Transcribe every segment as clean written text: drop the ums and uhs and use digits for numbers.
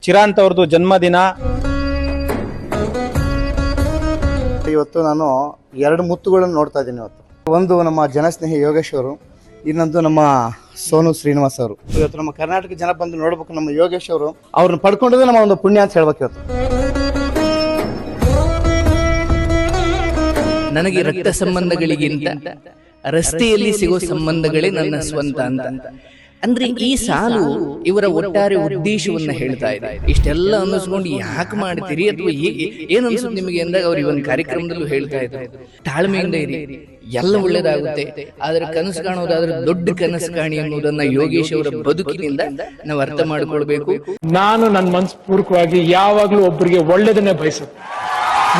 ಚಿರಾಂತ್ ಅವ್ರದ್ದು ಜನ್ಮದಿನ. ಇವತ್ತು ನಾನು ಎರಡು ಮುತ್ತುಗಳನ್ನು ನೋಡ್ತಾ ಇದ್ದೀನಿ. ಒಂದು ನಮ್ಮ ಜನಸ್ನೇಹಿ ಯೋಗೇಶ್ ಅವರು, ಇನ್ನೊಂದು ನಮ್ಮ ಸೋನು ಶ್ರೀನಿವಾಸ್ ಅವರು. ಇವತ್ತು ನಮ್ಮ ಕರ್ನಾಟಕ ಜನ ಬಂದು ನೋಡ್ಬೇಕು ನಮ್ಮ ಯೋಗೇಶ್ ಅವರು. ಅವ್ರನ್ನ ಪಡ್ಕೊಂಡಿದ್ರೆ ನಮ್ಮ ಒಂದು ಪುಣ್ಯ ಅಂತ ಹೇಳ್ಬೇಕು. ಇವತ್ತು ನನಗೆ ರಕ್ತ ಸಂಬಂಧಗಳಿಗಿಂತ ರಸ್ತೆಯಲ್ಲಿ ಸಿಗೋ ಸಂಬಂಧಗಳೇ ನನ್ನ ಸ್ವಂತ ಅಂತ. ಅಂದ್ರೆ ಈ ಸಾಲು ಇವರ ಒಟ್ಟಾರೆ ಉದ್ದೇಶವನ್ನ ಹೇಳ್ತಾ ಇದೆ. ಇಷ್ಟೆಲ್ಲ ಅನ್ನಿಸ್ಕೊಂಡು ಯಾಕೆ ಮಾಡ್ತೀರಿ ಅಥವಾ ಏನ್ ಅನ್ಸುತ್ತೆ ನಿಮಗೆ ಅಂದಾಗ ಅವ್ರು ಇವನ್ ಕಾರ್ಯಕ್ರಮದಲ್ಲೂ ಹೇಳ್ತಾ ಇದ್ದಾರೆ, ತಾಳ್ಮೆಯಿಂದ ಇರಿ, ಎಲ್ಲ ಒಳ್ಳೇದಾಗುತ್ತೆ. ಆದ್ರೆ ಕನಸು ಕಾಣೋದಾದ್ರೆ ದೊಡ್ಡ ಕನಸು ಕಾಣಿ ಅನ್ನೋದನ್ನ ಯೋಗೇಶ್ ಅವರ ಬದುಕಿನಿಂದ ನಾವು ಅರ್ಥ ಮಾಡ್ಕೊಳ್ಬೇಕು. ನಾನು ನನ್ನ ಮನಸ್ಪೂರ್ವಕವಾಗಿ ಯಾವಾಗ್ಲೂ ಒಬ್ಬರಿಗೆ ಒಳ್ಳೇದನ್ನೇ ಬಯಸುತ್ತೆ.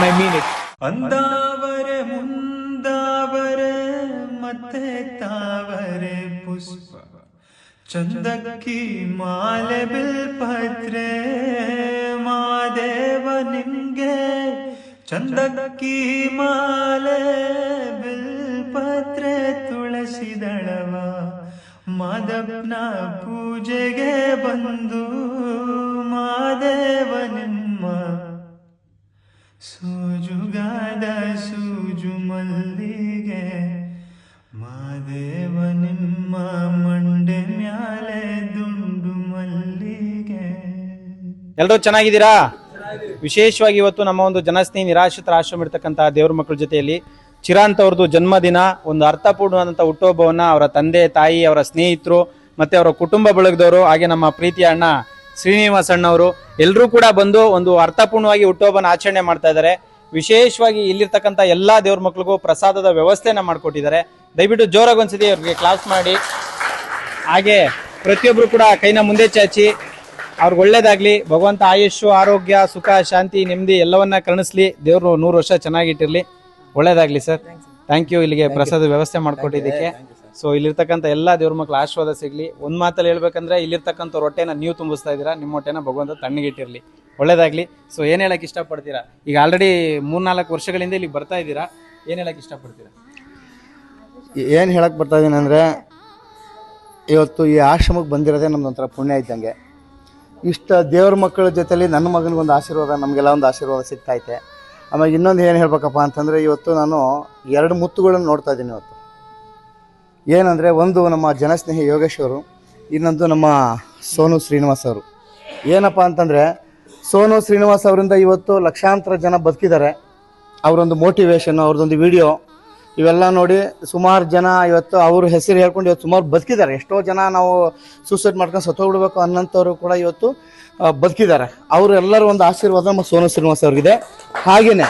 I mean it. ಅಂದಾವರೆ ಮುಂದಾವರೆ ಮತ್ತೆ ತಾವರೆ ಪುಷ್ಪ, ಚಂದಕ್ಕಿ ಮಾಲೆ ಬಿಲ್ಪತ್ರೆ ಮಾದೇವ ನಿಂಗೆ, ಚಂದಕ್ಕಿ ಮಾಲೆ ಬಿಲ್ಪತ್ರೆ ತುಳಸಿದಳವ ಮಾದಪ್ಪನ ಪೂಜೆಗೆ ಬಂದು ಮಾದೇವ ನಿಮ್ಮ ಸೂಜುಗಾದ ಸೂಜು ಮಲ್ಲಿಗೆ ಮಾದೇವ ನಿಮ್ಮ ಮಂಡೆ ಮ್ಯಾಲೆ ದುಂಡು ಮಲ್ಲಿಗೆ. ಎಲ್ಲರೂ ಚೆನ್ನಾಗಿದ್ದೀರಾ? ವಿಶೇಷವಾಗಿ ಇವತ್ತು ನಮ್ಮ ಒಂದು ಜನಸ್ನೇಹಿ ನಿರಾಶ್ರಿತರ ಆಶ್ರಮ ಇರ್ತಕ್ಕಂತಹ ದೇವ್ರ ಮಕ್ಕಳ ಜೊತೆಯಲ್ಲಿ ಚಿರಾಂತ್ ಅವ್ರದ್ದು ಜನ್ಮದಿನ, ಒಂದು ಅರ್ಥಪೂರ್ಣವಾದಂಥ ಹುಟ್ಟುಹಬ್ಬವನ್ನ ಅವರ ತಂದೆ ತಾಯಿ, ಅವರ ಸ್ನೇಹಿತರು ಮತ್ತೆ ಅವರ ಕುಟುಂಬ ಬಳಗದವರು, ಹಾಗೆ ನಮ್ಮ ಪ್ರೀತಿಯ ಅಣ್ಣ ಶ್ರೀನಿವಾಸ್ ಅಣ್ಣವರು ಎಲ್ಲರೂ ಕೂಡ ಬಂದು ಒಂದು ಅರ್ಥಪೂರ್ಣವಾಗಿ ಹುಟ್ಟುಹಬ್ಬನ ಆಚರಣೆ ಮಾಡ್ತಾ ಇದ್ದಾರೆ. ವಿಶೇಷವಾಗಿ ಇಲ್ಲಿರ್ತಕ್ಕಂಥ ಎಲ್ಲಾ ದೇವ್ರ ಮಕ್ಳಿಗೂ ಪ್ರಸಾದದ ವ್ಯವಸ್ಥೆನ ಮಾಡಿಕೊಟ್ಟಿದ್ದಾರೆ. ದಯವಿಟ್ಟು ಜೋರಾಗಿ ಒಂದ್ಸತಿ ಅವ್ರಿಗೆ ಕ್ಲಾಸ್ ಮಾಡಿ, ಹಾಗೆ ಪ್ರತಿಯೊಬ್ರು ಕೂಡ ಕೈನ ಮುಂದೆ ಚಾಚಿ ಅವ್ರಿಗೆ ಒಳ್ಳೇದಾಗ್ಲಿ. ಭಗವಂತ ಆಯುಷ್, ಆರೋಗ್ಯ, ಸುಖ, ಶಾಂತಿ, ನೆಮ್ಮದಿ ಎಲ್ಲವನ್ನ ಕರುಣಿಸ್ಲಿ. ದೇವ್ರು 100 ವರ್ಷ ಚೆನ್ನಾಗಿಟ್ಟಿರ್ಲಿ. ಒಳ್ಳೇದಾಗ್ಲಿ ಸರ್. ಥ್ಯಾಂಕ್ ಯು ಇಲ್ಲಿಗೆ ಪ್ರಸಾದ ವ್ಯವಸ್ಥೆ ಮಾಡ್ಕೊಟ್ಟಿದ್ದಕ್ಕೆ. ಸೊ ಇಲ್ಲಿರ್ತಕ್ಕಂಥ ಎಲ್ಲಾ ದೇವ್ರ ಮಕ್ಳ ಆಶೀರ್ವಾದ ಸಿಗ್ಲಿ. ಒಂದ್ ಮಾತಲ್ಲಿ ಹೇಳ್ಬೇಕಂದ್ರೆ ಇಲ್ಲಿರ್ತಕ್ಕಂಥ ಹೊಟ್ಟೆನ ನೀವು ತುಂಬಿಸ್ತಾ ಇದ್ದೀರಾ, ನಿಮ್ಮ ಹೊಟ್ಟೆನ ಭಗವಂತ ತಣ್ಣಗಿಟ್ಟಿರ್ಲಿ. ಒಳ್ಳೇದಾಗ್ಲಿ. ಸೊ ಏನ್ ಹೇಳಕ್ ಇಷ್ಟಪಡ್ತೀರಾ? ಈಗ ಆಲ್ರೆಡಿ 3-4 ವರ್ಷಗಳಿಂದ ಇಲ್ಲಿಗೆ ಬರ್ತಾ ಇದ್ದೀರಾ, ಏನ್ ಹೇಳಕ್ ಇಷ್ಟಪಡ್ತೀರಾ? ಏನು ಹೇಳಕ್ ಬರ್ತಾ ಇದ್ದೀನಿ ಅಂದರೆ, ಇವತ್ತು ಈ ಆಶ್ರಮಕ್ಕೆ ಬಂದಿರೋದೇ ನಮ್ದೊಂಥರ ಪುಣ್ಯ ಇದ್ದಂಗೆ. ಇಷ್ಟ ದೇವ್ರ ಮಕ್ಕಳ ಜೊತೆಲಿ ನನ್ನ ಮಗನಿಗೊಂದು ಆಶೀರ್ವಾದ, ನಮಗೆಲ್ಲ ಒಂದು ಆಶೀರ್ವಾದ ಸಿಗ್ತೈತೆ. ಆಮೇಲೆ ಇನ್ನೊಂದು ಏನು ಹೇಳ್ಬೇಕಪ್ಪ ಅಂತಂದರೆ, ಇವತ್ತು ನಾನು ಎರಡು ಮುತ್ತುಗಳನ್ನು ನೋಡ್ತಾ ಇದ್ದೀನಿ ಇವತ್ತು. ಏನಂದರೆ, ಒಂದು ನಮ್ಮ ಜನಸ್ನೇಹಿ ಯೋಗೇಶ್ ಅವರು, ಇನ್ನೊಂದು ನಮ್ಮ ಸೋನು ಶ್ರೀನಿವಾಸ್ ಅವರು. ಏನಪ್ಪ ಅಂತಂದರೆ, ಸೋನು ಶ್ರೀನಿವಾಸ್ ಅವರಿಂದ ಇವತ್ತು ಲಕ್ಷಾಂತರ ಜನ ಬದುಕಿದ್ದಾರೆ. ಅವರೊಂದು ಮೋಟಿವೇಶನ್ನು, ಅವ್ರದ್ದೊಂದು ವಿಡಿಯೋ ಇವೆಲ್ಲ ನೋಡಿ ಸುಮಾರು ಜನ ಇವತ್ತು ಅವ್ರ ಹೆಸರು ಹೇಳ್ಕೊಂಡು ಇವತ್ತು ಸುಮಾರು ಬದುಕಿದ್ದಾರೆ. ಎಷ್ಟೋ ಜನ ನಾವು ಸೂಸೈಡ್ ಮಾಡ್ಕೊಂಡು ಸತ್ತೋಗ್ಬಿಡ್ಬೇಕು ಅನ್ನೋಂಥವ್ರು ಕೂಡ ಇವತ್ತು ಬದುಕಿದ್ದಾರೆ. ಅವರು ಎಲ್ಲರೂ ಒಂದು ಆಶೀರ್ವಾದ ನಮ್ಮ ಸೋನು ಶ್ರೀನಿವಾಸ್ ಅವ್ರಿಗಿದೆ. ಹಾಗೇನೆ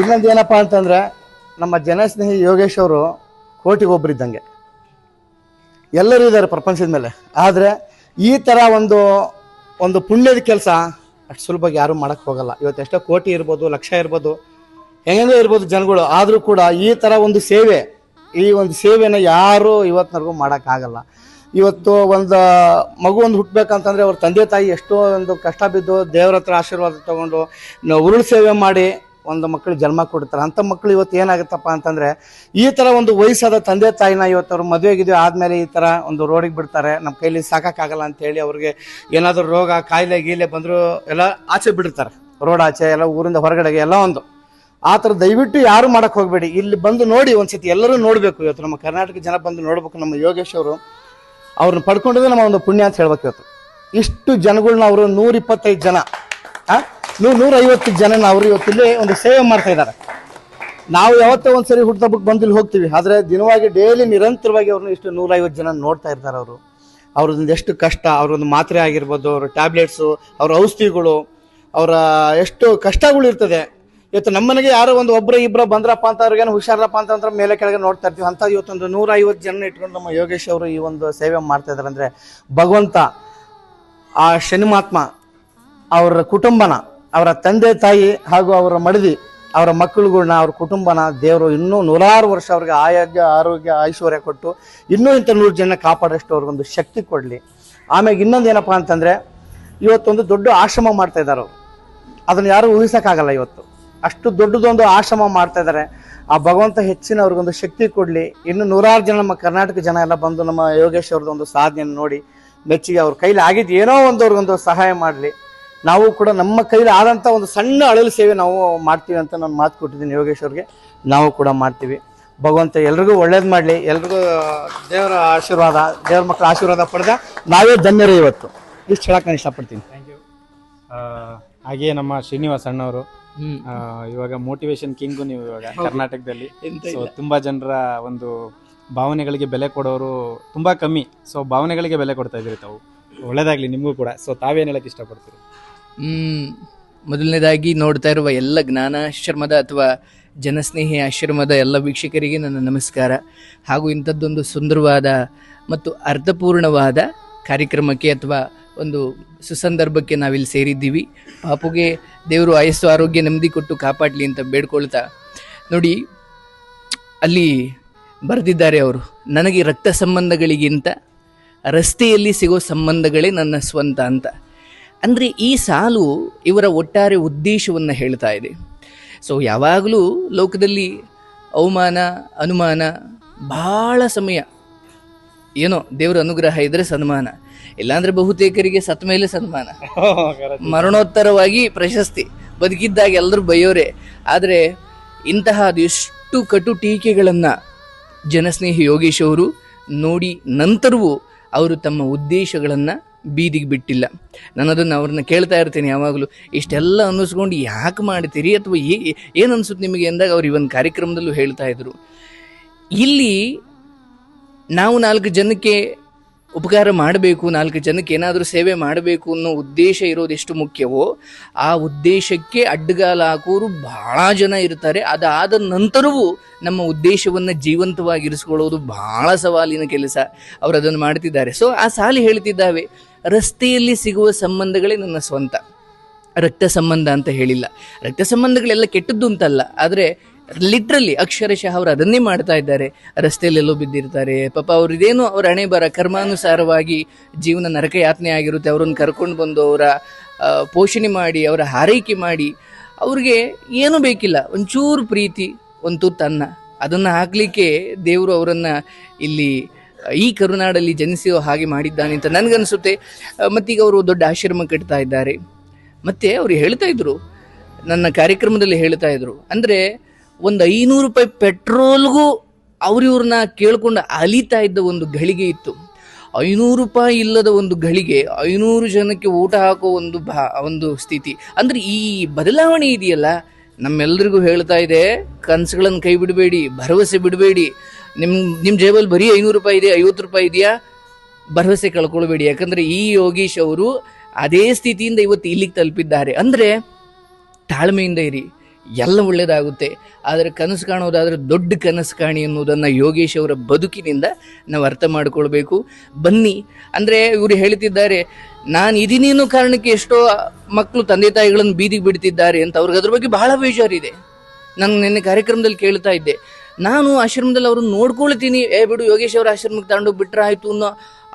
ಇನ್ನೊಂದು ಏನಪ್ಪ ಅಂತಂದರೆ, ನಮ್ಮ ಜನಸ್ನೇಹಿ ಯೋಗೇಶ್ ಅವರು ಕೋಟಿಗೊಬ್ಬರಿದ್ದಂಗೆ. ಎಲ್ಲರೂ ಇದ್ದಾರೆ ಪ್ರಪಂಚದ ಮೇಲೆ. ಆದರೆ ಈ ಥರ ಒಂದು ಪುಣ್ಯದ ಕೆಲಸ ಅಷ್ಟು ಸುಲಭವಾಗಿ ಯಾರೂ ಮಾಡೋಕ್ಕೆ ಹೋಗಲ್ಲ. ಇವತ್ತು ಎಷ್ಟೋ ಕೋಟಿ ಇರ್ಬೋದು, ಲಕ್ಷ ಇರ್ಬೋದು, ಹೆಂಗೋ ಇರ್ಬೋದು ಜನಗಳು, ಆದರೂ ಕೂಡ ಈ ಥರ ಒಂದು ಸೇವೆ, ಈ ಒಂದು ಸೇವೆನ ಯಾರೂ ಇವತ್ತಿನವರೆಗೂ ಮಾಡೋಕ್ಕಾಗಲ್ಲ. ಇವತ್ತು ಒಂದು ಮಗು ಹುಟ್ಟಬೇಕಂತಂದರೆ ಅವ್ರ ತಂದೆ ತಾಯಿ ಎಷ್ಟೋ ಒಂದು ಕಷ್ಟ ಬಿದ್ದು ದೇವ್ರ ಹತ್ರ ಆಶೀರ್ವಾದ ತೊಗೊಂಡು ಉರುಳು ಸೇವೆ ಮಾಡಿ ಒಂದು ಮಕ್ಕಳು ಜನ್ಮ ಕೊಡ್ತಾರೆ. ಅಂಥ ಮಕ್ಕಳು ಇವತ್ತು ಏನಾಗುತ್ತಪ್ಪ ಅಂತಂದರೆ, ಈ ಥರ ಒಂದು ವಯಸ್ಸಾದ ತಂದೆ ತಾಯಿನ ಇವತ್ತು ಅವ್ರು ಮದುವೆಗಿದ್ವಿ ಆದಮೇಲೆ ಈ ಥರ ಒಂದು ರೋಡಿಗೆ ಬಿಡ್ತಾರೆ. ನಮ್ಮ ಕೈಲಿ ಸಾಕಾಗಲ್ಲ ಅಂತೇಳಿ ಅವ್ರಿಗೆ ಏನಾದರೂ ರೋಗ ಕಾಯಿಲೆ ಗೀಲೆ ಬಂದರೂ ಎಲ್ಲ ಆಚೆ ಬಿಡ್ತಾರೆ, ರೋಡ್ ಆಚೆ ಎಲ್ಲ ಊರಿಂದ ಹೊರಗಡೆಗೆ ಎಲ್ಲ ಒಂದು. ಆ ಥರ ದಯವಿಟ್ಟು ಯಾರು ಮಾಡೋಕ್ಕೆ ಹೋಗಬೇಡಿ. ಇಲ್ಲಿ ಬಂದು ನೋಡಿ, ಒಂದ್ಸತಿ ಎಲ್ಲರೂ ನೋಡಬೇಕು. ಇವತ್ತು ನಮ್ಮ ಕರ್ನಾಟಕ ಜನ ಬಂದು ನೋಡ್ಬೇಕು ನಮ್ಮ ಯೋಗೇಶ್ ಅವರು. ಅವ್ರನ್ನ ಪಡ್ಕೊಂಡಿದ್ರೆ ನಮ್ಮ ಒಂದು ಪುಣ್ಯ ಅಂತ ಹೇಳ್ಬೇಕು. ಇವತ್ತು ಇಷ್ಟು ಜನಗಳನ್ನ ಅವರು 125 ಜನ 150 ಜನ ಅವರು ಇವತ್ತಿಲ್ಲಿ ಒಂದು ಸೇವೆ ಮಾಡ್ತಾ ಇದ್ದಾರೆ. ನಾವು ಯಾವತ್ತೋ ಒಂದ್ಸರಿ ಹುಟ್ಟುಹಬ್ಬಕ್ಕೆ ಬಂದು ಇಲ್ಲಿ ಹೋಗ್ತೀವಿ, ಆದರೆ ದಿನವಾಗಿ ಡೈಲಿ ನಿರಂತರವಾಗಿ ಅವ್ರನ್ನ ಇಷ್ಟು 150 ಜನ ನೋಡ್ತಾ ಇರ್ತಾರೆ. ಅವ್ರದ್ದು ಎಷ್ಟು ಕಷ್ಟ, ಅವ್ರೊಂದು ಮಾತ್ರೆ ಆಗಿರ್ಬೋದು, ಅವ್ರ ಟ್ಯಾಬ್ಲೆಟ್ಸು, ಅವ್ರ ಔಷಧಿಗಳು, ಅವರ ಎಷ್ಟು ಕಷ್ಟಗಳು ಇರ್ತದೆ. ಇವತ್ತು ನಮ್ಮನೆಗೆ ಯಾರೋ ಒಬ್ಬರು ಇಬ್ಬರು ಬಂದ್ರಪ್ಪ ಅಂತ ಅವ್ರಿಗೇನು ಹುಷಾರಪ್ಪ ಅಂತಂದ್ರೆ ಮೇಲೆ ಕೆಳಗೆ ನೋಡ್ತಾ ಇರ್ತೀವಿ. ಅಂತ ಇವತ್ತೊಂದು 150 ಜನ ಇಟ್ಕೊಂಡು ನಮ್ಮ ಯೋಗೇಶ್ ಅವರು ಈ ಒಂದು ಸೇವೆ ಮಾಡ್ತಾ ಇದ್ದಾರೆ. ಅಂದರೆ ಭಗವಂತ, ಆ ಶನಿಮಾತ್ಮ ಅವರ ಕುಟುಂಬನ, ಅವರ ತಂದೆ ತಾಯಿ ಹಾಗೂ ಅವರ ಮಡದಿ, ಅವರ ಮಕ್ಕಳುಗಳನ್ನ, ಅವ್ರ ಕುಟುಂಬನ ದೇವರು ಇನ್ನೂ 100 ವರ್ಷ ಅವ್ರಿಗೆ ಆರೋಗ್ಯ ಐಶ್ವರ್ಯ ಕೊಟ್ಟು ಇನ್ನೂ ಇಂಥ 100 ಜನ ಕಾಪಾಡೋಷ್ಟು ಅವ್ರಿಗೊಂದು ಶಕ್ತಿ ಕೊಡಲಿ. ಆಮೇಲೆ ಇನ್ನೊಂದು ಏನಪ್ಪ ಅಂತಂದರೆ, ಇವತ್ತೊಂದು ದೊಡ್ಡ ಆಶ್ರಮ ಮಾಡ್ತಾ ಇದ್ದಾರೆ ಅವರು. ಅದನ್ನು ಯಾರು ಊಹಿಸೋಕ್ಕಾಗಲ್ಲ. ಇವತ್ತು ಅಷ್ಟು ದೊಡ್ಡದೊಂದು ಆಶ್ರಮ ಮಾಡ್ತಾ ಇದ್ದಾರೆ. ಆ ಭಗವಂತ ಹೆಚ್ಚಿನ ಅವ್ರಿಗೊಂದು ಶಕ್ತಿ ಕೊಡಲಿ. ಇನ್ನು 100 ಜನ ನಮ್ಮ ಕರ್ನಾಟಕ ಜನ ಎಲ್ಲ ಬಂದು ನಮ್ಮ ಯೋಗೇಶ್ ಅವ್ರದ್ದು ಒಂದು ಸಾಧನೆಯನ್ನು ನೋಡಿ ಮೆಚ್ಚಿಗೆ ಅವ್ರ ಕೈಲಿ ಆಗಿದ್ದು ಏನೋ ಒಂದು ಅವ್ರಿಗೊಂದು ಸಹಾಯ ಮಾಡಲಿ. ನಾವು ಕೂಡ ನಮ್ಮ ಕೈಲಿ ಆದಂಥ ಒಂದು ಸಣ್ಣ ಅಳಲು ಸೇವೆ ನಾವು ಮಾಡ್ತೀವಿ ಅಂತ ನಾನು ಮಾತು ಕೊಟ್ಟಿದ್ದೀನಿ ಯೋಗೇಶ್ ಅವ್ರಿಗೆ. ನಾವು ಕೂಡ ಮಾಡ್ತೀವಿ. ಭಗವಂತ ಎಲ್ರಿಗೂ ಒಳ್ಳೇದು ಮಾಡಲಿ. ಎಲ್ರಿಗೂ ದೇವರ ಆಶೀರ್ವಾದ, ದೇವ್ರ ಮಕ್ಕಳ ಆಶೀರ್ವಾದ ಪಡೆದ ನಾವೇ ಧನ್ಯರೇ ಇವತ್ತು. ಇಷ್ಟು ಹೇಳಕ್ಕೆ ನಾನು ಇಷ್ಟಪಡ್ತೀನಿ. ಹಾಗೆಯೇ ನಮ್ಮ ಶ್ರೀನಿವಾಸ್ ಅಣ್ಣವರು ಇವಾಗ ಮೋಟಿವೇಶನ್ ಕಿಂಗು ನೀವು ಇವಾಗ ಕರ್ನಾಟಕದಲ್ಲಿ. ಸೊ ತುಂಬಾ ಜನರ ಒಂದು ಭಾವನೆಗಳಿಗೆ ಬೆಲೆ ಕೊಡೋರು ತುಂಬಾ ಕಮ್ಮಿ. ಸೊ ಭಾವನೆಗಳಿಗೆ ಬೆಲೆ ಕೊಡ್ತಾ ಇದ್ದೀರಿ ತಾವು. ಒಳ್ಳೇದಾಗ್ಲಿ ನಿಮಗೂ ಕೂಡ. ಸೊ ತಾವೇನು ಹೇಳಕ್ ಇಷ್ಟಪಡ್ತೀರಿ? ಮೊದಲನೇದಾಗಿ ನೋಡ್ತಾ ಇರುವ ಎಲ್ಲ ಜ್ಞಾನಾಶ್ರಮದ ಅಥವಾ ಜನಸ್ನೇಹಿ ಆಶ್ರಮದ ಎಲ್ಲ ವೀಕ್ಷಕರಿಗೆ ನನ್ನ ನಮಸ್ಕಾರ. ಹಾಗೂ ಇಂಥದ್ದೊಂದು ಸುಂದರವಾದ ಮತ್ತು ಅರ್ಥಪೂರ್ಣವಾದ ಕಾರ್ಯಕ್ರಮಕ್ಕೆ ಅಥವಾ ಒಂದು ಸುಸಂದರ್ಭಕ್ಕೆ ನಾವಿಲ್ಲಿ ಸೇರಿದ್ದೀವಿ. ಪಾಪುಗೆ ದೇವರು ಆಯಸ್ಸು ಆರೋಗ್ಯ ನೆಮ್ಮದಿ ಕೊಟ್ಟು ಕಾಪಾಡಲಿ ಅಂತ ಬೇಡ್ಕೊಳ್ತಾ, ನೋಡಿ ಅಲ್ಲಿ ಬರೆದಿದ್ದಾರೆ ಅವರು, ನನಗೆ ರಕ್ತ ಸಂಬಂಧಗಳಿಗಿಂತ ರಸ್ತೆಯಲ್ಲಿ ಸಿಗೋ ಸಂಬಂಧಗಳೇ ನನ್ನ ಸ್ವಂತ ಅಂತ. ಅಂದರೆ ಈ ಸಾಲು ಇವರ ಒಟ್ಟಾರೆ ಉದ್ದೇಶವನ್ನು ಹೇಳ್ತಾ ಇದೆ. ಸೊ ಯಾವಾಗಲೂ ಲೋಕದಲ್ಲಿ ಅವಮಾನ ಅನುಮಾನ ಭಾಳ ಸಮಯ, ಏನೋ ದೇವರ ಅನುಗ್ರಹ ಇದ್ದರೆ ಸನ್ಮಾನ, ಇಲ್ಲಾಂದ್ರೆ ಬಹುತೇಕರಿಗೆ ಸತ್ತ ಮೇಲೆ ಸನ್ಮಾನ, ಮರಣೋತ್ತರವಾಗಿ ಪ್ರಶಸ್ತಿ, ಬದುಕಿದ್ದಾಗ ಎಲ್ಲರೂ ಬೈಯೋರೆ. ಆದರೆ ಇಂತಹ ಅದೆಷ್ಟು ಕಟು ಟೀಕೆಗಳನ್ನು ಜನಸ್ನೇಹಿ ಯೋಗೇಶ್ ಅವರು ನೋಡಿ ನಂತರವೂ ಅವರು ತಮ್ಮ ಉದ್ದೇಶಗಳನ್ನು ಬೀದಿಗೆ ಬಿಟ್ಟಿಲ್ಲ. ನಾನು ಅದನ್ನು ಅವ್ರನ್ನ ಕೇಳ್ತಾ ಇರ್ತೀನಿ ಯಾವಾಗಲೂ, ಇಷ್ಟೆಲ್ಲ ಅನ್ನಿಸ್ಕೊಂಡು ಯಾಕೆ ಮಾಡ್ತೀರಿ ಅಥವಾ ಏನು ಅನ್ಸುತ್ತೆ ನಿಮಗೆ ಅಂದಾಗ ಅವ್ರು ಇವನ್ ಕಾರ್ಯಕ್ರಮದಲ್ಲೂ ಹೇಳ್ತಾ ಇದ್ರು, ಇಲ್ಲಿ ನಾವು 4 ಜನಕ್ಕೆ ಉಪಕಾರ ಮಾಡಬೇಕು, 4 ಜನಕ್ಕೆ ಏನಾದರೂ ಸೇವೆ ಮಾಡಬೇಕು ಅನ್ನೋ ಉದ್ದೇಶ ಇರೋದು ಎಷ್ಟು ಮುಖ್ಯವೋ ಆ ಉದ್ದೇಶಕ್ಕೆ ಅಡ್ಡಗಾಲ ಹಾಕೋರು ಬಹಳ ಜನ ಇರ್ತಾರೆ. ಅದಾದ ನಂತರವೂ ನಮ್ಮ ಉದ್ದೇಶವನ್ನು ಜೀವಂತವಾಗಿರಿಸ್ಕೊಳ್ಳೋದು ಬಹಳ ಸವಾಲಿನ ಕೆಲಸ. ಅವರು ಅದನ್ನು ಮಾಡ್ತಿದ್ದಾರೆ. ಸೊ ಆ ಸಾಲಿ ಹೇಳ್ತಿದ್ದಾವೆ, ರಸ್ತೆಯಲ್ಲಿ ಸಿಗುವ ಸಂಬಂಧಗಳೇ ನನ್ನ ಸ್ವಂತ. ರಕ್ತ ಸಂಬಂಧ ಅಂತ ಹೇಳಿಲ್ಲ. ರಕ್ತ ಸಂಬಂಧಗಳೆಲ್ಲ ಕೆಟ್ಟದ್ದು ಅಂತಲ್ಲ, ಆದರೆ ಲಿಟ್ರಲಿ ಅಕ್ಷರಶಃ ಅವರು ಅದನ್ನೇ ಮಾಡ್ತಾ ಇದ್ದಾರೆ. ರಸ್ತೆಯಲ್ಲೆಲ್ಲೋ ಬಿದ್ದಿರ್ತಾರೆ ಪಾಪ, ಅವ್ರದ್ದೇನು ಅವ್ರ ಹಣೆ ಬರ ಕರ್ಮಾನುಸಾರವಾಗಿ ಜೀವನ ನರಕ ಯಾತನೆ ಆಗಿರುತ್ತೆ. ಅವರನ್ನು ಕರ್ಕೊಂಡು ಬಂದು ಅವರ ಪೋಷಣೆ ಮಾಡಿ, ಅವರ ಹಾರೈಕೆ ಮಾಡಿ, ಅವ್ರಿಗೆ ಏನೂ ಬೇಕಿಲ್ಲ, ಒಂಚೂರು ಪ್ರೀತಿ, ಒಂದು ತುತ್ತು ಅನ್ನ, ಅದನ್ನು ಹಾಕಲಿಕ್ಕೆ ದೇವರು ಅವರನ್ನು ಇಲ್ಲಿ ಈ ಕರುನಾಡಲ್ಲಿ ಜನಿಸೋ ಹಾಗೆ ಮಾಡಿದ್ದಾನೆ ಅಂತ ನನಗನ್ಸುತ್ತೆ. ಮತ್ತೀಗ ಅವರು ದೊಡ್ಡ ಆಶ್ರಮ ಕಟ್ತಾ ಇದ್ದಾರೆ. ಮತ್ತು ಅವರು ಹೇಳ್ತಾ ಇದ್ರು, ನನ್ನ ಕಾರ್ಯಕ್ರಮದಲ್ಲಿ ಹೇಳ್ತಾ ಇದ್ರು, ಅಂದರೆ ಒಂದು 500 ರೂಪಾಯಿ ಪೆಟ್ರೋಲ್ಗೂ ಅವ್ರಿವ್ರನ್ನ ಕೇಳ್ಕೊಂಡು ಅಲಿತಾ ಇದ್ದ ಒಂದು ಘಳಿಗೆ ಇತ್ತು. 500 ರೂಪಾಯಿ ಇಲ್ಲದ ಒಂದು ಘಳಿಗೆ 500 ಜನಕ್ಕೆ ಊಟ ಹಾಕೋ ಒಂದು ಸ್ಥಿತಿ. ಅಂದರೆ ಈ ಬದಲಾವಣೆ ಇದೆಯಲ್ಲ, ನಮ್ಮೆಲ್ಲರಿಗೂ ಹೇಳ್ತಾ ಇದೆ, ಕನಸುಗಳನ್ನು ಕೈ ಬಿಡಬೇಡಿ, ಭರವಸೆ ಬಿಡಬೇಡಿ. ನಿಮ್ಮ ಜೇಬಲ್ಲಿ ಬರೀ 500 ರೂಪಾಯಿ ಇದೆ, 50 ರೂಪಾಯಿ ಇದೆಯಾ, ಭರವಸೆ ಕಳ್ಕೊಳ್ಬೇಡಿ. ಯಾಕಂದರೆ ಈ ಯೋಗೀಶ್ ಅವರು ಅದೇ ಸ್ಥಿತಿಯಿಂದ ಇವತ್ತು ಇಲ್ಲಿಗೆ ತಲುಪಿದ್ದಾರೆ. ಅಂದರೆ ತಾಳ್ಮೆಯಿಂದ ಇರಿ, ಎಲ್ಲ ಒಳ್ಳೆಯದಾಗುತ್ತೆ. ಆದರೆ ಕನಸು ಕಾಣೋದಾದರೆ ದೊಡ್ಡ ಕನಸು ಕಾಣಿ ಅನ್ನೋದನ್ನು ಯೋಗೇಶ್ ಅವರ ಬದುಕಿನಿಂದ ನಾವು ಅರ್ಥ ಮಾಡ್ಕೊಳ್ಬೇಕು. ಬನ್ನಿ, ಅಂದರೆ ಇವರು ಹೇಳ್ತಿದ್ದಾರೆ, ನಾನು ಇದೀನಿ ಅನ್ನೋ ಕಾರಣಕ್ಕೆ ಎಷ್ಟೋ ಮಕ್ಕಳು ತಂದೆ ತಾಯಿಗಳನ್ನು ಬೀದಿಗೆ ಬಿಡ್ತಿದ್ದಾರೆ ಅಂತ. ಅವ್ರಿಗೆ ಅದ್ರ ಬಗ್ಗೆ ಬಹಳ ಬೇಜಾರಿದೆ. ನಾನು ನಿನ್ನೆ ಕಾರ್ಯಕ್ರಮದಲ್ಲಿ ಕೇಳ್ತಾ ಇದ್ದೆ, ನಾನು ಆಶ್ರಮದಲ್ಲಿ ಅವ್ರನ್ನ ನೋಡ್ಕೊಳ್ತೀನಿ, ಬಿಡು ಯೋಗೇಶ್ ಅವರ ಆಶ್ರಮಕ್ಕೆ ತಗೊಂಡೋಗ್ಬಿಟ್ರೆ ಆಯಿತು ಅನ್ನೋ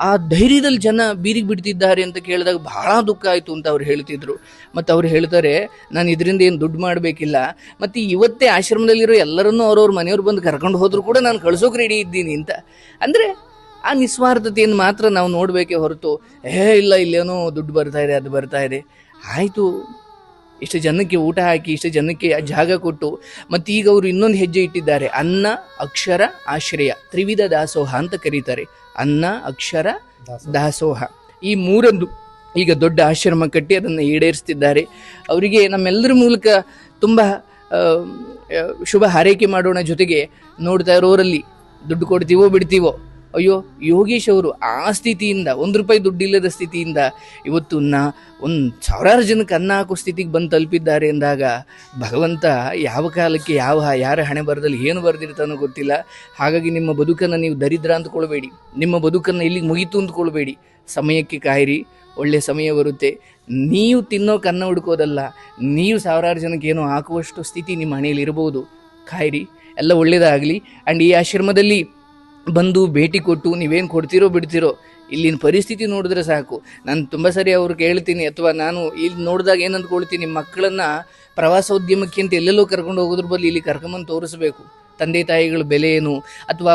ಆ ಧೈರ್ಯದಲ್ಲಿ ಜನ ಬೀದಿಗೆ ಬಿಡ್ತಿದ್ದಾರೆ ಅಂತ ಕೇಳಿದಾಗ ಬಹಳ ದುಃಖ ಆಯಿತು ಅಂತ ಅವ್ರು ಹೇಳ್ತಿದ್ರು. ಮತ್ತು ಅವ್ರು ಹೇಳ್ತಾರೆ, ನಾನು ಇದರಿಂದ ಏನು ದುಡ್ಡು ಮಾಡಬೇಕಿಲ್ಲ, ಮತ್ತು ಇವತ್ತೇ ಆಶ್ರಮದಲ್ಲಿರೋ ಎಲ್ಲರನ್ನೂ ಅವ್ರವ್ರ ಮನೆಯವ್ರು ಬಂದು ಕರ್ಕೊಂಡು ಹೋದರೂ ಕೂಡ ನಾನು ಕಳ್ಸೋಕೆ ರೆಡಿ ಇದ್ದೀನಿ ಅಂತ. ಅಂದರೆ ಆ ನಿಸ್ವಾರ್ಥತೆಯನ್ನು ಮಾತ್ರ ನಾವು ನೋಡಬೇಕೇ ಹೊರತು, ಇಲ್ಲ ಇಲ್ಲೇನೋ ದುಡ್ಡು ಬರ್ತಾ ಇದೆ, ಅದು ಬರ್ತಾ ಇದೆ, ಆಯಿತು, ಇಷ್ಟು ಜನಕ್ಕೆ ಊಟ ಹಾಕಿ, ಇಷ್ಟು ಜನಕ್ಕೆ ಜಾಗ ಕೊಟ್ಟು, ಮತ್ತು ಈಗ ಅವರು ಇನ್ನೊಂದು ಹೆಜ್ಜೆ ಇಟ್ಟಿದ್ದಾರೆ, ಅನ್ನ ಅಕ್ಷರ ಆಶ್ರಯ ತ್ರಿವಿಧ ದಾಸೋಹ ಅಂತ ಕರೀತಾರೆ. ಅನ್ನ ಅಕ್ಷರ ದಾಸೋಹ, ಈ 3 ಈಗ ದೊಡ್ಡ ಆಶ್ರಮ ಕಟ್ಟಿ ಅದನ್ನು ಈಡೇರಿಸ್ತಿದ್ದಾರೆ. ಅವರಿಗೆ ನಮ್ಮೆಲ್ಲರ ಮೂಲಕ ತುಂಬ ಶುಭ ಹಾರೈಕೆ ಮಾಡೋಣ. ಜೊತೆಗೆ ನೋಡ್ತಾ ಇರೋರಲ್ಲಿ ದುಡ್ಡು ಕೊಡ್ತೀವೋ ಬಿಡ್ತೀವೋ, ಅಯ್ಯೋ ಯೋಗೇಶ್ ಅವರು ಆ ಸ್ಥಿತಿಯಿಂದ, 1 ರೂಪಾಯಿ ದುಡ್ಡಿಲ್ಲದ ಸ್ಥಿತಿಯಿಂದ ಇವತ್ತು 1,000 ಜನಕ್ಕೆ ಅನ್ನ ಹಾಕೋ ಸ್ಥಿತಿಗೆ ಬಂದು ತಲುಪಿದ್ದಾರೆ ಎಂದಾಗ ಭಗವಂತ ಯಾವ ಕಾಲಕ್ಕೆ ಯಾರ ಹಣೆ ಬರದಲ್ಲಿ ಏನು ಬರೆದಿರ್ತಾನೋ ಗೊತ್ತಿಲ್ಲ. ಹಾಗಾಗಿ ನಿಮ್ಮ ಬದುಕನ್ನು ನೀವು ದರಿದ್ರ ಅಂದ್ಕೊಳ್ಬೇಡಿ, ನಿಮ್ಮ ಬದುಕನ್ನು ಇಲ್ಲಿಗೆ ಮುಗೀತು ಅಂದ್ಕೊಳ್ಬೇಡಿ. ಸಮಯಕ್ಕೆ ಕಾಯಿರಿ, ಒಳ್ಳೆಯ ಸಮಯ ಬರುತ್ತೆ. ನೀವು ತಿನ್ನೋಕೆ ಅನ್ನ ಹುಡ್ಕೋದಲ್ಲ, ನೀವು 1000 ಜನಕ್ಕೆ ಏನೋ ಹಾಕುವಷ್ಟು ಸ್ಥಿತಿ ನಿಮ್ಮ ಹಣೆಯಲ್ಲಿ ಇರ್ಬೋದು. ಕಾಯಿರಿ, ಎಲ್ಲ ಒಳ್ಳೆಯದಾಗಲಿ. ಆ್ಯಂಡ್ ಈ ಆಶ್ರಮದಲ್ಲಿ ಬಂದು ಭೇಟಿ ಕೊಟ್ಟು ನೀವೇನು ಕೊಡ್ತೀರೋ ಬಿಡ್ತೀರೋ, ಇಲ್ಲಿನ ಪರಿಸ್ಥಿತಿ ನೋಡಿದ್ರೆ ಸಾಕು. ನಾನು ತುಂಬ ಸರಿ ಅವ್ರಿಗೆ ಹೇಳ್ತೀನಿ, ಅಥವಾ ನಾನು ಇಲ್ಲಿ ನೋಡಿದಾಗ ಏನು ಅಂದ್ಕೊಳ್ತೀನಿ, ಮಕ್ಕಳನ್ನು ಪ್ರವಾಸೋದ್ಯಮಕ್ಕೆ ಅಂತ ಎಲ್ಲೆಲ್ಲೋ ಕರ್ಕೊಂಡು ಹೋಗೋದ್ರ ಬದಲು ಇಲ್ಲಿ ಕರ್ಕೊಂಬಂದು ತೋರಿಸ್ಬೇಕು. ತಂದೆ ತಾಯಿಗಳ ಬೆಲೆ ಏನು, ಅಥವಾ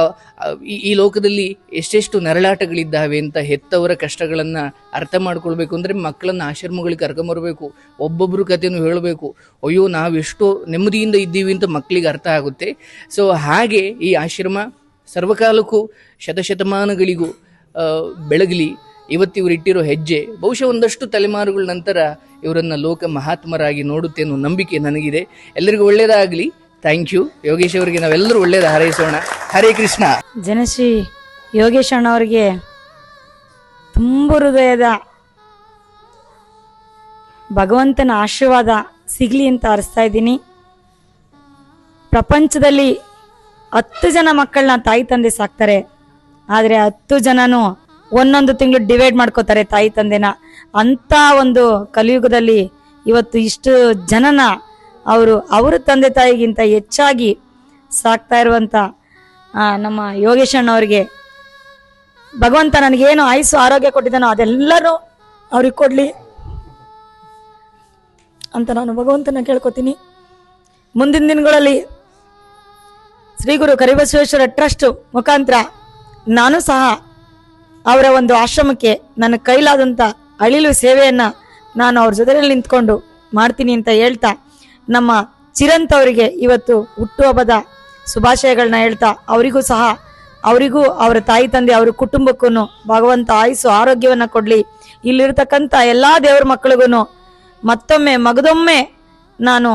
ಈ ಲೋಕದಲ್ಲಿ ಎಷ್ಟೆಷ್ಟು ನರಳಾಟಗಳಿದ್ದಾವೆ ಅಂತ ಹೆತ್ತವರ ಕಷ್ಟಗಳನ್ನು ಅರ್ಥ ಮಾಡ್ಕೊಳ್ಬೇಕು ಅಂದರೆ ಮಕ್ಕಳನ್ನು ಆಶ್ರಮಗಳಿಗೆ ಕರ್ಕೊಂಬರ್ಬೇಕು, ಒಬ್ಬೊಬ್ಬರು ಕಥೆಯನ್ನು ಹೇಳಬೇಕು. ಅಯ್ಯೋ ನಾವೆಷ್ಟು ನೆಮ್ಮದಿಯಿಂದ ಇದ್ದೀವಿ ಅಂತ ಮಕ್ಕಳಿಗೆ ಅರ್ಥ ಆಗುತ್ತೆ. ಸೊ ಹಾಗೆ ಈ ಆಶ್ರಮ ಸರ್ವಕಾಲಕ್ಕೂ ಶತಶತಮಾನಗಳಿಗೂ ಬೆಳಗಲಿ. ಇವತ್ತಿವರು ಇಟ್ಟಿರೋ ಹೆಜ್ಜೆ ಬಹುಶಃ ಒಂದಷ್ಟು ತಲೆಮಾರುಗಳ ನಂತರ ಇವರನ್ನು ಲೋಕ ಮಹಾತ್ಮರಾಗಿ ನೋಡುತ್ತೆ ಅನ್ನೋ ನಂಬಿಕೆ ನನಗಿದೆ. ಎಲ್ಲರಿಗೂ ಒಳ್ಳೆಯದಾಗಲಿ. Thank you. ಯೋಗೇಶ್ ಅವರಿಗೆ ನಾವೆಲ್ಲರೂ ಒಳ್ಳೆಯದು ಹಾರೈಸೋಣ. ಹರೇ ಕೃಷ್ಣ. ಜನಶ್ರೀ ಯೋಗೇಶ್ ಅಣ್ಣವ್ರಿಗೆ ತುಂಬ ಹೃದಯದ ಭಗವಂತನ ಆಶೀರ್ವಾದ ಸಿಗಲಿ ಅಂತ ಅರಿಸ್ತಾ ಇದ್ದೀನಿ. ಪ್ರಪಂಚದಲ್ಲಿ 10 ಜನ ಮಕ್ಕಳನ್ನ ತಾಯಿ ತಂದೆ ಸಾಕ್ತಾರೆ, ಆದರೆ 10 ಜನನೂ ಒಂದೊಂದು ತಿಂಗಳು ಡಿವೈಡ್ ಮಾಡ್ಕೋತಾರೆ ತಾಯಿ ತಂದೆನ. ಅಂಥ ಒಂದು ಕಲಿಯುಗದಲ್ಲಿ ಇವತ್ತು ಇಷ್ಟು ಜನನ ಅವ್ರ ತಂದೆ ತಾಯಿಗಿಂತ ಹೆಚ್ಚಾಗಿ ಸಾಕ್ತಾ ಇರುವಂಥ ನಮ್ಮ ಯೋಗೇಶ್ ಅಣ್ಣವ್ರಿಗೆ ಭಗವಂತ ನನಗೇನು ಆಯುಸ್ಸು ಆರೋಗ್ಯ ಕೊಟ್ಟಿದ್ದಾನೋ ಅದೆಲ್ಲರೂ ಅವ್ರಿಗೆ ಕೊಡಲಿ ಅಂತ ನಾನು ಭಗವಂತನ ಕೇಳ್ಕೊತೀನಿ. ಮುಂದಿನ ದಿನಗಳಲ್ಲಿ ಶ್ರೀ ಗುರು ಕರಿಬಸವೇಶ್ವರ ಟ್ರಸ್ಟ್ ಮುಖಾಂತರ ನಾನು ಸಹ ಅವರ ಒಂದು ಆಶ್ರಮಕ್ಕೆ ನನ್ನ ಕೈಲಾದಂಥ ಅಳಿಲು ಸೇವೆಯನ್ನು ನಾನು ಅವ್ರ ಜೊತೆಯಲ್ಲಿ ನಿಂತ್ಕೊಂಡು ಮಾಡ್ತೀನಿ ಅಂತ ಹೇಳ್ತಾ, ನಮ್ಮ ಚಿರಂತ್ ಅವರಿಗೆ ಇವತ್ತು ಹುಟ್ಟುಹಬ್ಬದ ಶುಭಾಶಯಗಳನ್ನ ಹೇಳ್ತಾ, ಅವರಿಗೂ ಅವರ ತಾಯಿ ತಂದೆ ಅವ್ರ ಕುಟುಂಬಕ್ಕೂ ಭಗವಂತ ಆಯುಸ್ಸು ಆರೋಗ್ಯವನ್ನು ಕೊಡಲಿ. ಇಲ್ಲಿರ್ತಕ್ಕಂಥ ಎಲ್ಲ ದೇವ್ರ ಮಕ್ಕಳಿಗೂ ಮತ್ತೊಮ್ಮೆ ಮಗದೊಮ್ಮೆ ನಾನು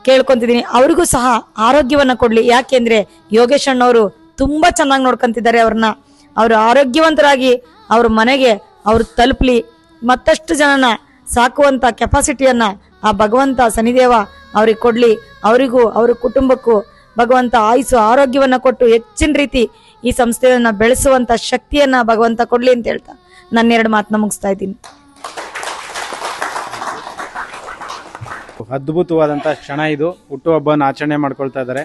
ಕೇಳ್ಕೊತಿದ್ದೀನಿ, ಅವ್ರಿಗೂ ಸಹ ಆರೋಗ್ಯವನ್ನು ಕೊಡಲಿ. ಯಾಕೆಂದರೆ ಯೋಗೇಶ್ ಅಣ್ಣವರು ತುಂಬ ಚೆನ್ನಾಗಿ ನೋಡ್ಕೊತಿದ್ದಾರೆ ಅವ್ರನ್ನ. ಅವರು ಆರೋಗ್ಯವಂತರಾಗಿ ಅವ್ರ ಮನೆಗೆ ಅವ್ರು ತಲುಪಲಿ. ಮತ್ತಷ್ಟು ಜನನ ಸಾಕುವಂಥ ಕೆಪಾಸಿಟಿಯನ್ನು ಆ ಭಗವಂತ ಶನಿದೇವ ಅವ್ರಿಗೆ ಕೊಡಲಿ. ಅವರಿಗೂ ಅವ್ರ ಕುಟುಂಬಕ್ಕೂ ಭಗವಂತ ಆಯುಸ್ಸು ಆರೋಗ್ಯವನ್ನು ಕೊಟ್ಟು ಹೆಚ್ಚಿನ ರೀತಿ ಈ ಸಂಸ್ಥೆಯನ್ನು ಬೆಳೆಸುವಂಥ ಶಕ್ತಿಯನ್ನು ಭಗವಂತ ಕೊಡಲಿ ಅಂತ ಹೇಳ್ತಾ ನನ್ನ 2 ಮಾತನ್ನ ಮುಗಿಸ್ತಾ ಇದ್ದೀನಿ. ಅದ್ಭುತವಾದಂಥ ಕ್ಷಣ ಇದು. ಹುಟ್ಟುಹಬ್ಬನ ಆಚರಣೆ ಮಾಡ್ಕೊಳ್ತಾ ಇದ್ದಾರೆ.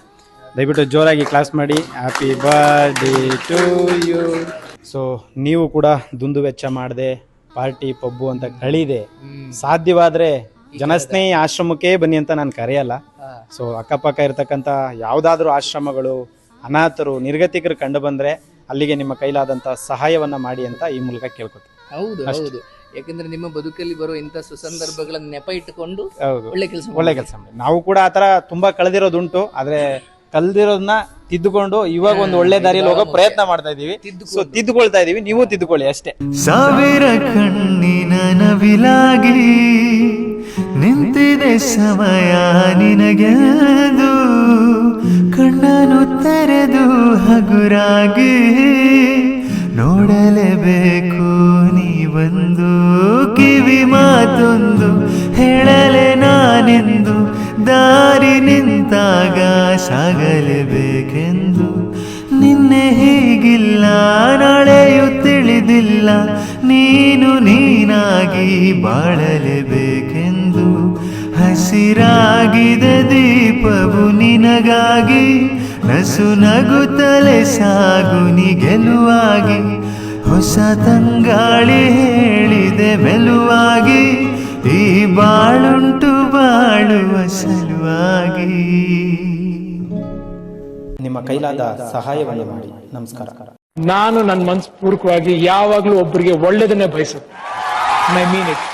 ದಯವಿಟ್ಟು ಜೋರಾಗಿ ಕ್ಲಾಸ್ ಮಾಡಿ. Happy birthday to you. So ನೀವು ಕೂಡ ದುಂದು ವೆಚ್ಚ ಮಾಡದೆ ಪಾರ್ಟಿ ಪಬ್ಬು ಅಂತ ಕಳೀದೆ ಸಾಧ್ಯವಾದರೆ ಜನಸ್ನೇಹಿ ಆಶ್ರಮಕ್ಕೆ ಬನ್ನಿ ಅಂತ ನಾನು ಕರೆಯಲ್ಲ. ಸೊ ಅಕ್ಕಪಕ್ಕ ಇರತಕ್ಕಂಥ ಯಾವುದಾದ್ರೂ ಆಶ್ರಮಗಳು, ಅನಾಥರು, ನಿರ್ಗತಿಕರು ಕಂಡು ಬಂದರೆ ಅಲ್ಲಿಗೆ ನಿಮ್ಮ ಕೈಲಾದಂಥ ಸಹಾಯವನ್ನು ಮಾಡಿ ಅಂತ ಈ ಮೂಲಕ ಕೇಳ್ಕೊತೀನಿ. ಹೌದು. ಯಾಕಂದ್ರೆ ನಿಮ್ಮ ಬದುಕಲ್ಲಿ ಬರೋ ಇಂಥ ಸುಸಂದರ್ಭಗಳನ್ನ ನೆಪ ಇಟ್ಟುಕೊಂಡು ಒಳ್ಳೆ ಕೆಲಸ ಮಾಡಿ. ನಾವು ಕೂಡ ಆ ಥರ ತುಂಬ ಕಳೆದಿರೋದುಂಟು, ಆದರೆ ಕಲ್ದಿರೋದನ್ನ ತಿದ್ದುಕೊಂಡು ಇವಾಗ ಒಂದು ಒಳ್ಳೆ ದಾರಿಯಲ್ಲಿ ಹೋಗೋ ಪ್ರಯತ್ನ ಮಾಡ್ತಾ ಇದೀವಿ. ಸೊ ತಿದ್ದುಕೊಳ್ತಾ ಇದೀವಿ, ನೀವು ತಿದ್ದುಕೊಳ್ಳಿ ಅಷ್ಟೇ. ಸಾವಿರ ಕಣ್ಣಿನ ನವಿಲಾಗಿ ನಿಂತಿದೆ ಸಮಯ ನಿನಗೆದು, ಕಣ್ಣನು ತೆರೆದು ಹಗುರಾಗಿ ನೋಡಲೇಬೇಕು ನೀವೊಂದು, ಕಿವಿ ಮಾತೊಂದು ಹೇಳಲೆ ನಾನೆಂದು, ದಾರಿ ನಿಂತಾಗ ಸಾಗಲೇಬೇಕೆಂದು. ನಿನ್ನೆ ಹೀಗಿಲ್ಲ ನಾಳೆಯೂ ತಿಳಿದಿಲ್ಲ, ನೀನು ನೀನಾಗಿ ಬಾಳಲೇಬೇಕೆಂದು. ಹಸಿರಾಗಿದೆ ದೀಪವು ನಿನಗಾಗಿ, ನಸು ನಗುತ್ತಲೆ ಸಾಗು ನೀ ಗೆಲುವಾಗಿ. ಹೊಸ ತಂಗಾಳಿ ಹೇಳಿದೆ ಮೆಲುವಾಗಿ, ಈ ಬಾಳುಂಟು ಬಾಳುವ ಸಲುವಾಗಿ. ನಿಮ್ಮ ಕೈಲಾದ ಸಹಾಯವನ್ನು ಮಾಡಿ. ನಮಸ್ಕಾರ. ನಾನು ನನ್ನ ಮನಸ್ಪೂರ್ವಕವಾಗಿ ಯಾವಾಗಲೂ ಒಬ್ಬರಿಗೆ ಒಳ್ಳೆಯದನ್ನೇ ಬಯಸುತ್ತೆ. I mean it.